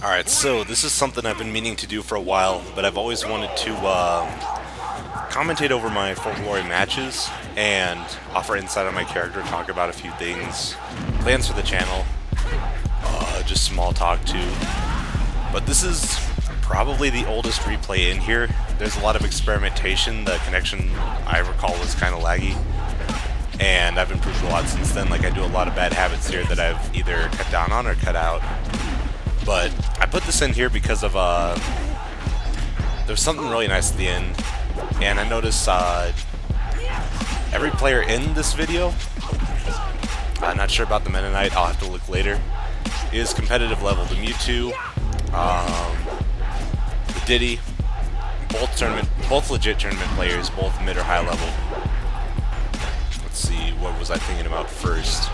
Alright, so this is something I've been meaning to do for a while, but I've always wanted to commentate over my Full Glory matches and offer insight on my character, talk about a few things, plans for the channel, just small talk too. But this is probably the oldest replay in here. There's a lot of experimentation. The connection, I recall, was kind of laggy, and I've improved a lot since then. Like, I do a lot of bad habits here that I've either cut down on or cut out. But I put this in here because of, there's something really nice at the end, and I noticed every player in this video, I'm not sure about the Mennonite, I'll have to look later, is competitive level. The Mewtwo, the Diddy, both legit tournament players, both mid or high level. Let's see, what was I thinking about first?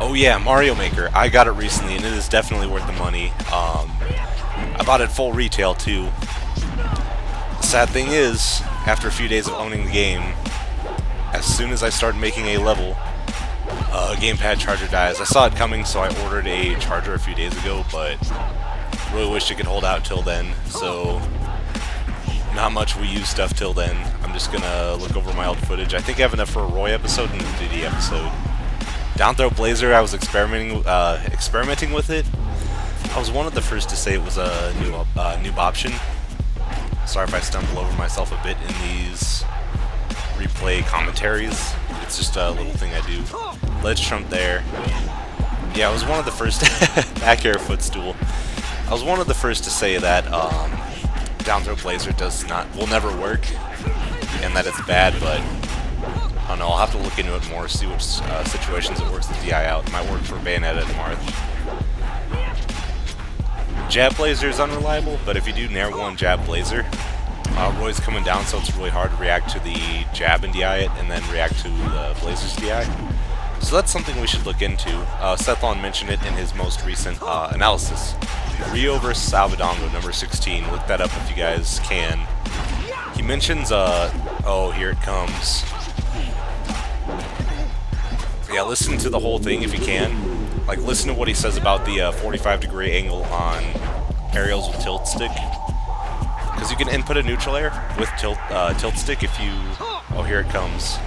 Oh yeah, Mario Maker. I got it recently, and it is definitely worth the money. I bought it full retail too. The sad thing is, after a few days of owning the game, as soon as I start making a level, a gamepad charger dies. I saw it coming, so I ordered a charger a few days ago, but really wished it could hold out till then. So not much Wii U stuff till then. I'm just gonna look over my old footage. I think I have enough for a Roy episode and a Diddy episode. Down Throw Blazer, I was experimenting with it. I was one of the first to say it was a noob option. Sorry if I stumble over myself a bit in these replay commentaries. It's just a little thing I do. Ledge Trump there. Yeah, I was one of the first back air footstool. I was one of the first to say that Down Throw Blazer will never work, and that it's bad, but I don't know, I'll have to look into it more, see which situations it works the DI out. It might work for Bayonetta and Marth. Jab Blazer is unreliable, but if you do Nair 1 Jab Blazer, Roy's coming down, so it's really hard to react to the jab and DI it, and then react to the Blazer's DI. So that's something we should look into. Sethlon mentioned it in his most recent analysis. Rio vs. Salvadongo, number 16. Look that up if you guys can. He mentions, oh, here it comes. Yeah, listen to the whole thing if you can. Like, listen to what he says about the 45-degree angle on aerials with tilt stick. Because you can input a neutral air with tilt stick if you... Oh, here it comes.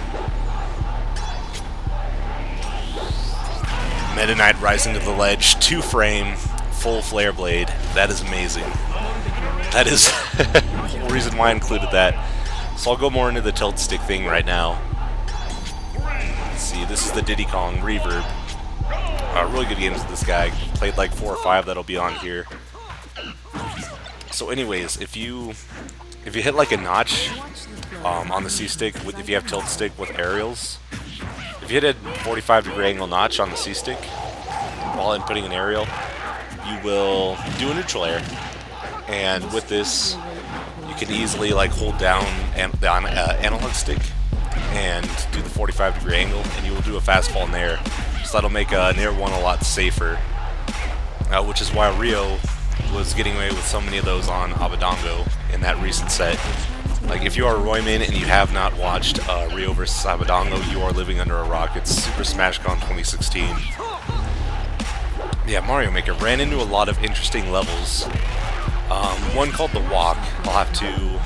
Meta Knight rising to the ledge, 2-frame, full flare blade. That is amazing. That is the whole reason why I included that. So I'll go more into the tilt stick thing right now. See, this is the Diddy Kong Reverb. Really good games with this guy. Played like 4 or 5 that'll be on here. So anyways, if you hit like a notch on the C-stick, if you have tilt stick with aerials, if you hit a 45-degree angle notch on the C-stick while inputting an aerial, you will do a neutral air. And with this, you can easily like hold down the analog stick and do the 45-degree angle, and you will do a fast fall Nair. So that'll make Nair 1 a lot safer, which is why Rio was getting away with so many of those on Abadongo in that recent set. Like, if you are a Royman and you have not watched Rio vs. Abadongo, you are living under a rock. It's Super Smash Con 2016. Yeah, Mario Maker ran into a lot of interesting levels. One called The Walk. I'll have to...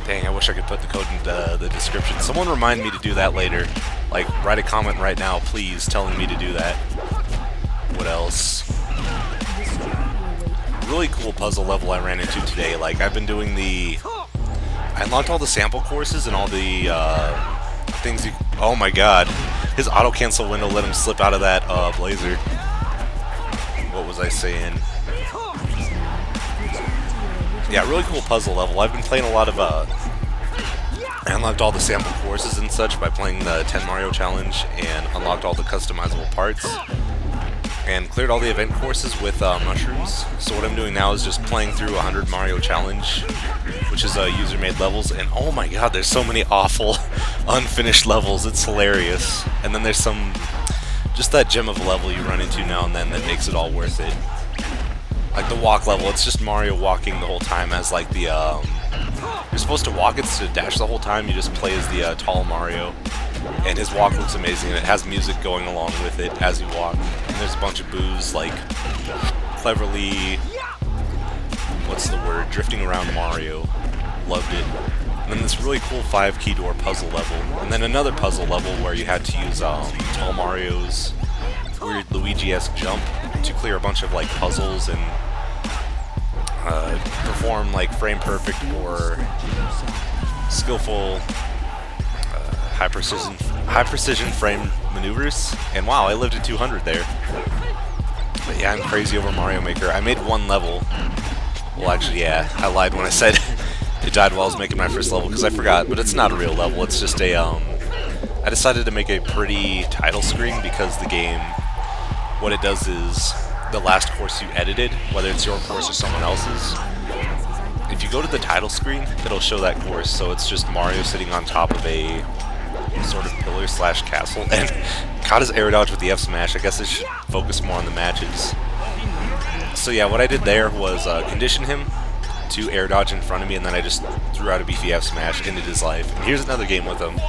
Dang, I wish I could put the code in the description. Someone remind me to do that later. Like, write a comment right now, please, telling me to do that. What else? Really cool puzzle level I ran into today. Like, I've been doing the... I unlocked all the sample courses and all the things you... Oh my god. His auto-cancel window let him slip out of that Blazer. What was I saying? Yeah, really cool puzzle level. I've been playing a lot of, I unlocked all the sample courses and such by playing the 10 Mario Challenge, and unlocked all the customizable parts, and cleared all the event courses with mushrooms. So what I'm doing now is just playing through 100 Mario Challenge, which is user-made levels, and oh my god, there's so many awful, unfinished levels. It's hilarious. And then there's just that gem of a level you run into now and then that makes it all worth it. Like the walk level, it's just Mario walking the whole time as like the, you're supposed to walk it to dash the whole time, you just play as the tall Mario. And his walk looks amazing, and it has music going along with it as you walk. And there's a bunch of boos, like, cleverly, what's the word, drifting around Mario. Loved it. And then this really cool 5 key door puzzle level. And then another puzzle level where you had to use Tall Mario's weird Luigi-esque jump to clear a bunch of, like, puzzles and perform, like, frame-perfect or skillful high precision frame maneuvers. And wow, I lived at 200 there. But yeah, I'm crazy over Mario Maker. I made one level. Well, actually, yeah, I lied when I said it died while I was making my first level because I forgot. But it's not a real level. It's just a I decided to make a pretty title screen because the game, what it does is the last course you edited, whether it's your course or someone else's, if you go to the title screen, it'll show that course. So it's just Mario sitting on top of a sort of pillar slash castle, and caught his air dodge with the F smash. I guess I should focus more on the matches. So yeah, what I did there was condition him to air dodge in front of me, and then I just threw out a beefy F smash, ended his life. And here's another game with him.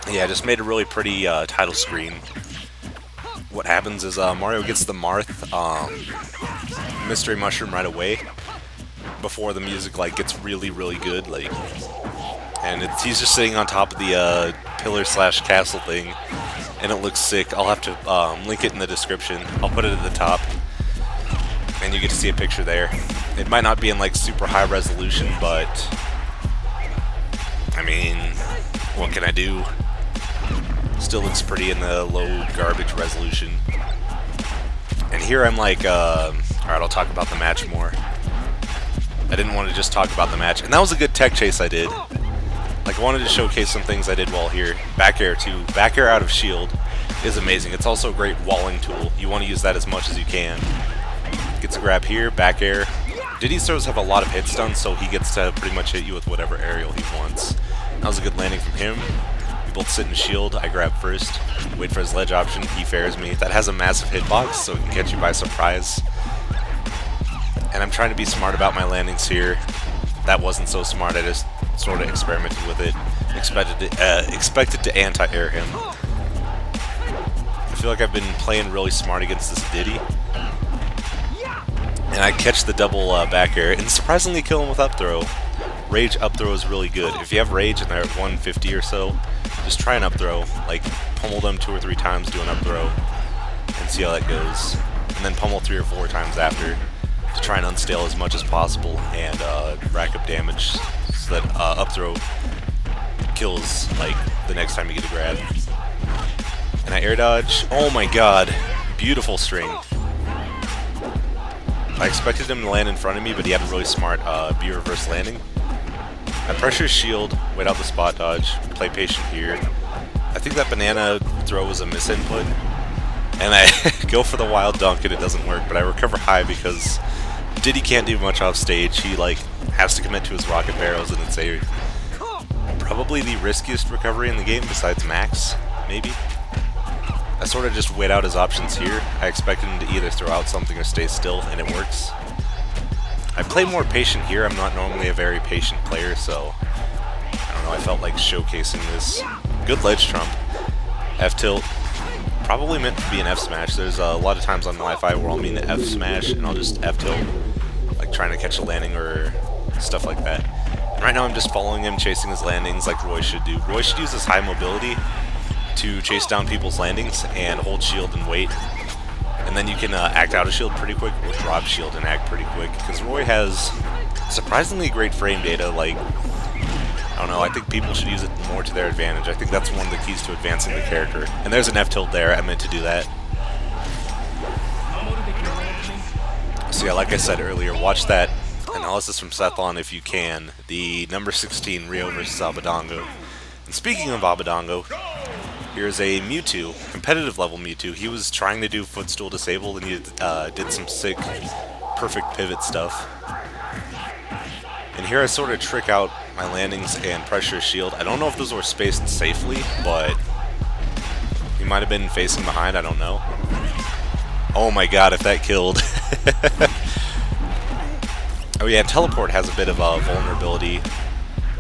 Yeah, I just made a really pretty title screen. What happens is Mario gets the Marth Mystery Mushroom right away before the music like gets really good, like. And he's just sitting on top of the pillar slash castle thing, and it looks sick. I'll have to link it in the description. I'll put it at the top, and you get to see a picture there. It might not be in like super high resolution, but I mean, what can I do? Still looks pretty in the low garbage resolution. And here I'm like, alright, I'll talk about the match more. I didn't want to just talk about the match, and that was a good tech chase I did. Like, I wanted to showcase some things I did while here. Back air, too. Back air out of shield is amazing. It's also a great walling tool. You want to use that as much as you can. Gets a grab here, back air. Diddy's throws have a lot of hit stuns, so he gets to pretty much hit you with whatever aerial he wants. That was a good landing from him. We both sit in shield. I grab first. Wait for his ledge option. He fares me. That has a massive hitbox, so it can catch you by surprise. And I'm trying to be smart about my landings here. That wasn't so smart. I just sort of experimented with it. Expected to anti-air him. I feel like I've been playing really smart against this Diddy. And I catch the double back air and surprisingly kill him with up throw. Rage up throw is really good. If you have rage and they're at 150 or so, just try an up throw. Like, pummel them 2 or 3 times, do an up throw, and see how that goes. And then pummel 3 or 4 times after to try and unstale as much as possible and rack up damage so that up throw kills like the next time you get a grab. And I air dodge. Oh my god, beautiful string. I expected him to land in front of me, but he had a really smart B reverse landing. I pressure shield, wait out the spot dodge, play patient here. I think that banana throw was a misinput, and I go for the wild dunk and it doesn't work, but I recover high because Diddy can't do much off stage. He like has to commit to his rocket barrels, and it's a probably the riskiest recovery in the game besides Max, maybe. I sort of just wait out his options here. I expected him to either throw out something or stay still, and it works. I play more patient here. I'm not normally a very patient player, so I don't know, I felt like showcasing this. Good ledge trump. F-tilt. Probably meant to be an F-smash. There's a lot of times on Wi-Fi where I'll mean to F-smash and I'll just F-tilt, like trying to catch a landing or stuff like that. And right now I'm just following him, chasing his landings like Roy should do. Roy should use his high mobility to chase down people's landings and hold shield and wait. And then you can act out of shield pretty quick or drop shield and act pretty quick. Because Roy has surprisingly great frame data. Like, I don't know, I think people should use it more to their advantage. I think that's one of the keys to advancing the character. And there's an F-tilt there, I meant to do that. So yeah, like I said earlier, watch that analysis from Sethlon if you can. The number 16 Rio versus Abadongo. And speaking of Abadongo, here's a Mewtwo, competitive level Mewtwo. He was trying to do footstool disabled and he did some sick, perfect pivot stuff. And here I sort of trick out my landings and pressure shield. I don't know if those were spaced safely, but he might have been facing behind, I don't know. Oh my god, if that killed. Oh yeah, Teleport has a bit of a vulnerability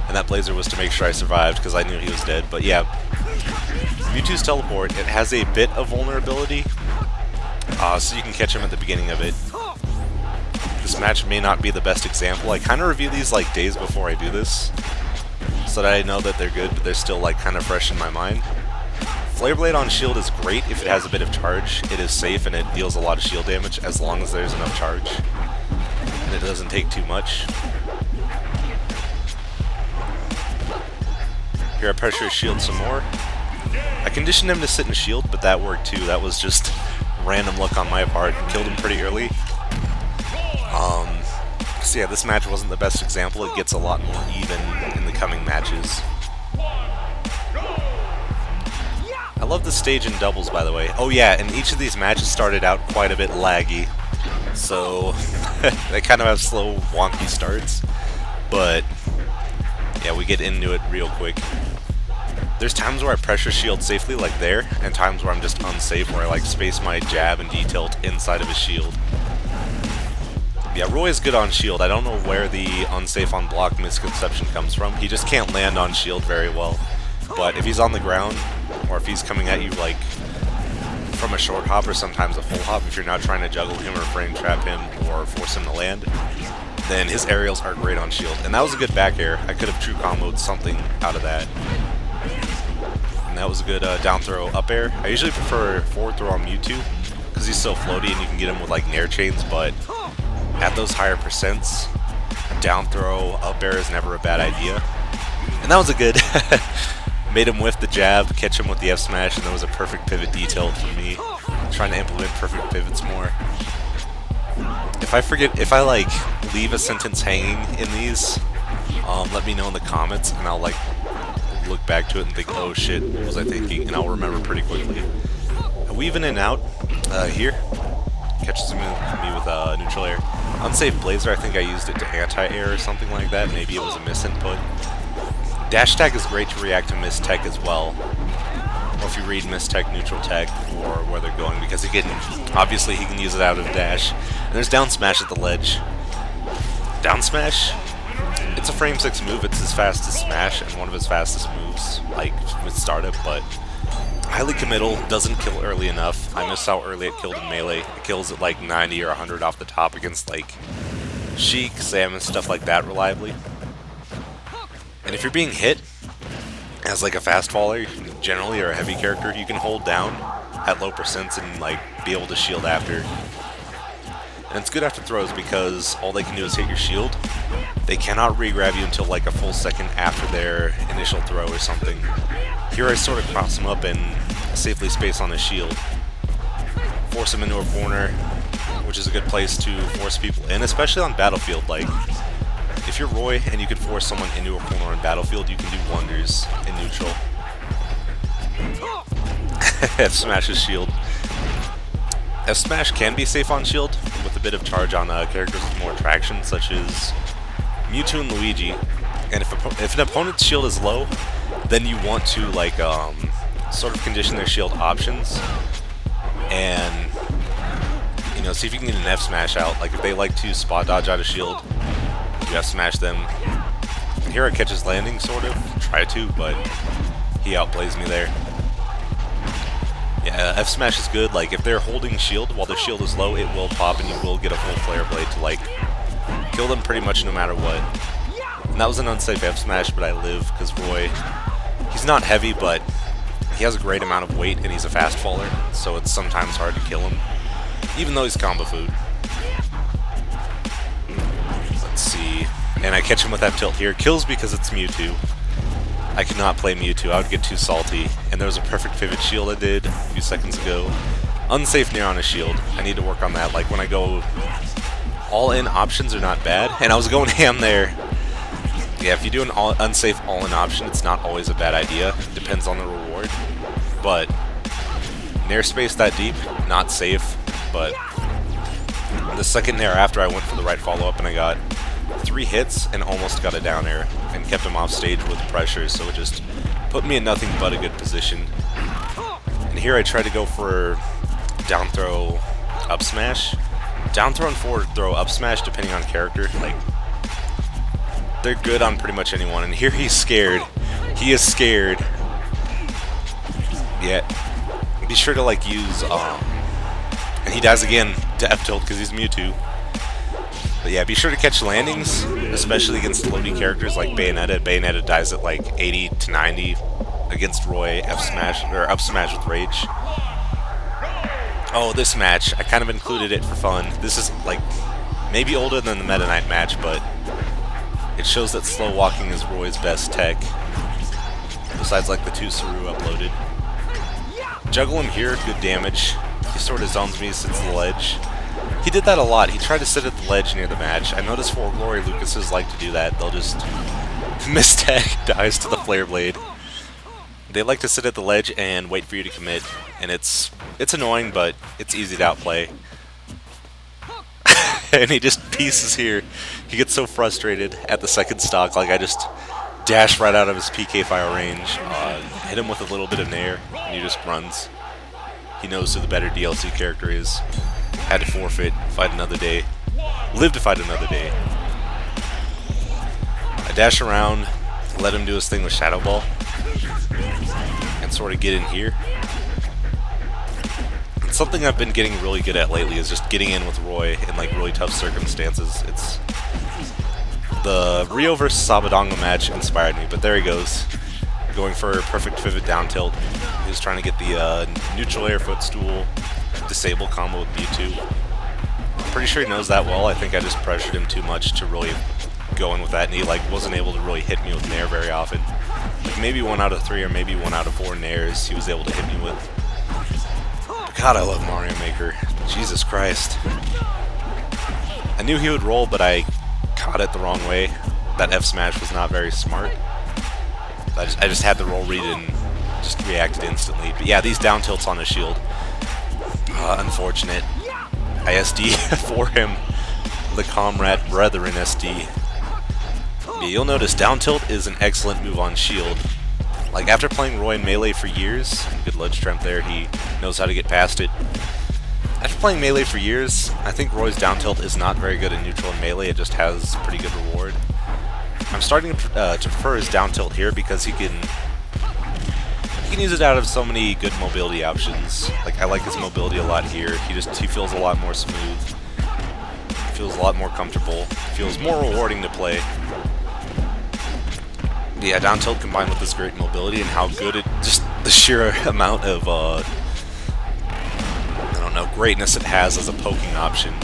And that Blazer was to make sure I survived because I knew he was dead. But yeah, Mewtwo's teleport, it has a bit of vulnerability, so you can catch him at the beginning of it. This match may not be the best example. I kind of review these like days before I do this, so that I know that they're good, but they're still like kind of fresh in my mind. Flare Blade on shield is great if it has a bit of charge. It is safe and it deals a lot of shield damage as long as there's enough charge. And it doesn't take too much. Here I pressure his shield some more. I conditioned him to sit in shield, but that worked too. That was just random luck on my part. Killed him pretty early. So yeah, this match wasn't the best example. It gets a lot more even in the coming matches. I love the stage in doubles, by the way. Oh yeah, and each of these matches started out quite a bit laggy. So they kind of have slow, wonky starts. But yeah, we get into it real quick. There's times where I pressure shield safely, like there, and times where I'm just unsafe, where I like space my jab and D-tilt inside of his shield. Yeah, Roy is good on shield. I don't know where the unsafe on block misconception comes from. He just can't land on shield very well. But if he's on the ground, or if he's coming at you like from a short hop or sometimes a full hop, if you're not trying to juggle him or frame trap him or force him to land, then his aerials are great on shield. And that was a good back air. I could have true comboed something out of that. And that was a good down throw up air. I usually prefer forward throw on Mewtwo because he's so floaty and you can get him with like nair chains, but at those higher percents, down throw up air is never a bad idea. And that was a good made him whiff the jab, catch him with the F smash, and that was a perfect pivot detail for me. Trying to implement perfect pivots more. If I like leave a sentence hanging in these, let me know in the comments and I'll like look back to it and think, oh shit, what was I thinking? And I'll remember pretty quickly. Weave in and out here. Catches me with neutral air. Unsafe Blazer, I think I used it to anti-air or something like that. Maybe it was a misinput. Dash tag is great to react to miss tech as well. Or if you read miss tech, neutral tech, or where they're going, because he can, obviously he can use it out of dash. And there's down smash at the ledge. Down smash, it's a frame 6 move, it's his fastest smash, and one of his fastest moves, like, with startup, but highly committal, doesn't kill early enough. I missed how early it killed in melee. It kills at like 90 or 100 off the top against like Sheik, Samus, stuff like that reliably. And if you're being hit as like a fast faller, generally, or a heavy character, you can hold down at low percents and like be able to shield after. And it's good after throws because all they can do is hit your shield. They cannot re-grab you until like a full second after their initial throw or something. Here I sort of cross him up and safely space on his shield. Force him into a corner, which is a good place to force people in, especially on Battlefield. Like, if you're Roy and you can force someone into a corner on Battlefield, you can do wonders in neutral. F-Smash his shield. F-Smash can be safe on shield with a bit of charge on characters with more traction, such as Mewtwo and Luigi. And if an opponent's shield is low, then you want to like sort of condition their shield options and, you know, see if you can get an F smash out. Like if they like to spot dodge out of shield, you F smash them. Here it catches landing, sort of. Try to, but he outplays me there. Yeah, F smash is good. Like if they're holding shield while their shield is low, it will pop and you will get a full flare blade to like kill them pretty much no matter what. And that was an unsafe F smash, but I live because Roy, he's not heavy, but he has a great amount of weight and he's a fast faller, so it's sometimes hard to kill him, even though he's combo food. Let's see. And I catch him with that tilt here. Kills because it's Mewtwo. I could not play Mewtwo. I would get too salty. And there was a perfect pivot shield I did a few seconds ago. Unsafe near on a shield. I need to work on that. Like when I go all-in, options are not bad. And I was going ham there. Yeah, if you do an unsafe all-in option, it's not always a bad idea. Depends on the reward. But nair space that deep, not safe. But the second nair after, I went for the right follow-up and I got 3 hits and almost got a down air and kept him off stage with pressure, so it just put me in nothing but a good position. And here I tried to go for down throw up smash. Down throw and forward throw up smash, depending on character, like They're good on pretty much anyone, and here he's scared. He is scared. Yeah. Be sure to like use and he dies again to F tilt because he's Mewtwo. But yeah, be sure to catch landings, especially against loading characters like Bayonetta. Bayonetta dies at like 80 to 90 against Roy F smash or up smash with Rage. Oh, this match, I kind of included it for fun. This is like maybe older than the Meta Knight match, but it shows that slow walking is Roy's best tech. Besides like the 2 Saru uploaded. Juggle him here, good damage. He sort of zones me, sits the ledge. He did that a lot. He tried to sit at the ledge near the match. I noticed For Glory Lucases like to do that. They'll just miss tech, dies to the Flare Blade. They like to sit at the ledge and wait for you to commit, and it's annoying, but it's easy to outplay. And he just pieces here. He gets so frustrated at the second stock, like I just dash right out of his PK fire range, hit him with a little bit of nair, and he just runs. He knows who the better DLC character is. Had to forfeit, fight another day. Live to fight another day. I dash around, let him do his thing with Shadow Ball, and sort of get in here. And something I've been getting really good at lately is just getting in with Roy in like really tough circumstances. It's the Rio vs Sabadonga match inspired me, but there he goes. Going for a perfect pivot down tilt. He was trying to get the neutral air footstool disable combo with Mewtwo. I'm pretty sure he knows that well. I think I just pressured him too much to really go in with that, and he like wasn't able to really hit me with Nair very often. Like maybe 1 out of 3 or maybe 1 out of 4 Nairs he was able to hit me with. God, I love Mario Maker. Jesus Christ. I knew he would roll, but I caught it the wrong way. That F smash was not very smart. I just had the roll read and just reacted instantly. But yeah, these down tilts on his shield. Unfortunate. ISD for him. The Comrade Brethren SD. But you'll notice down tilt is an excellent move on shield. Like after playing Roy in Melee for years, good ledge strength there, he knows how to get past it. After playing Melee for years, I think Roy's down tilt is not very good in neutral and Melee, it just has pretty good reward. I'm starting to prefer his down tilt here because he can use it out of so many good mobility options. Like I like his mobility a lot here. He feels a lot more smooth. Feels a lot more comfortable. Feels more rewarding to play. Yeah, down tilt combined with this great mobility and how good it just the sheer amount of I don't know, greatness it has as a poking option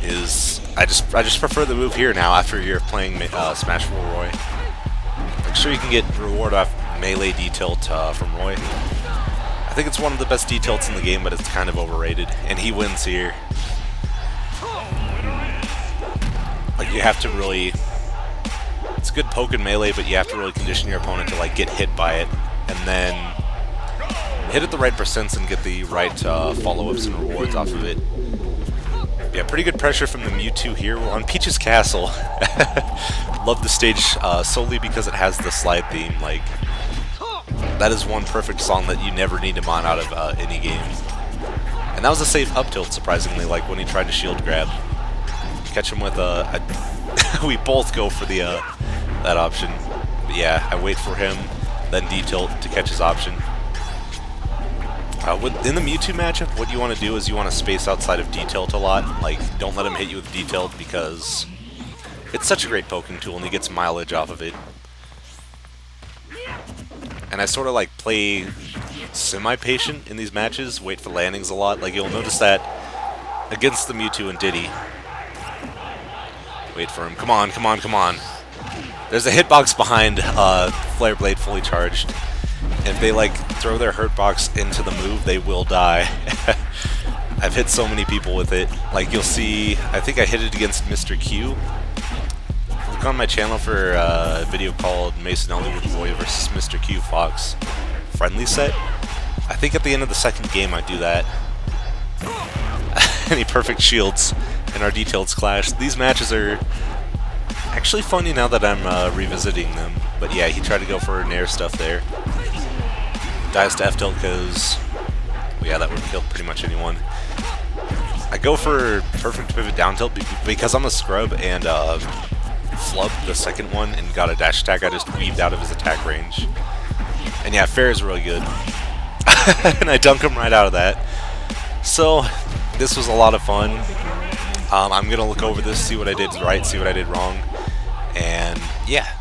is I just prefer the move here now after you're playing Smash 4 Roy. I'm sure you can get reward off Melee D-tilt from Roy. I think it's one of the best D-tilts in the game, but it's kind of overrated, and he wins here. Like you have to really, it's a good poke in Melee, but you have to really condition your opponent to like get hit by it, and then hit at the right percents and get the right follow-ups and rewards off of it. Yeah, pretty good pressure from the Mewtwo here. We're on Peach's Castle. Love the stage solely because it has the slide theme. Like, that is one perfect song that you never need to mon out of any game. And that was a safe up tilt, surprisingly, like when he tried to shield grab. Catch him with a we both go for the that option. But yeah, I wait for him, then D-tilt to catch his option. In the Mewtwo matchup, what you want to do is you want to space outside of D-tilt a lot. Like, don't let him hit you with D-tilt because it's such a great poking tool and he gets mileage off of it. And I sort of like play semi-patient in these matches, wait for landings a lot. Like, you'll notice that against the Mewtwo and Diddy. Wait for him. Come on, come on, come on. There's a hitbox behind Flare Blade fully charged. If they like throw their hurtbox into the move, they will die. I've hit so many people with it. Like you'll see, I think I hit it against Mr. Q. Look on my channel for a video called Mason Elliott Roy vs Mr. Q Fox friendly set. I think at the end of the second game I do that. Any perfect shields and our details clash. These matches are actually funny now that I'm revisiting them. But yeah, he tried to go for Nair stuff there. Dies to F-tilt because, well, yeah, that would have killed pretty much anyone. I go for perfect pivot down tilt because I'm a scrub and flubbed the second one and got a dash attack. I just weaved out of his attack range. And yeah, fair is really good. And I dunk him right out of that. So, this was a lot of fun. I'm going to look over this, see what I did right, see what I did wrong. And yeah,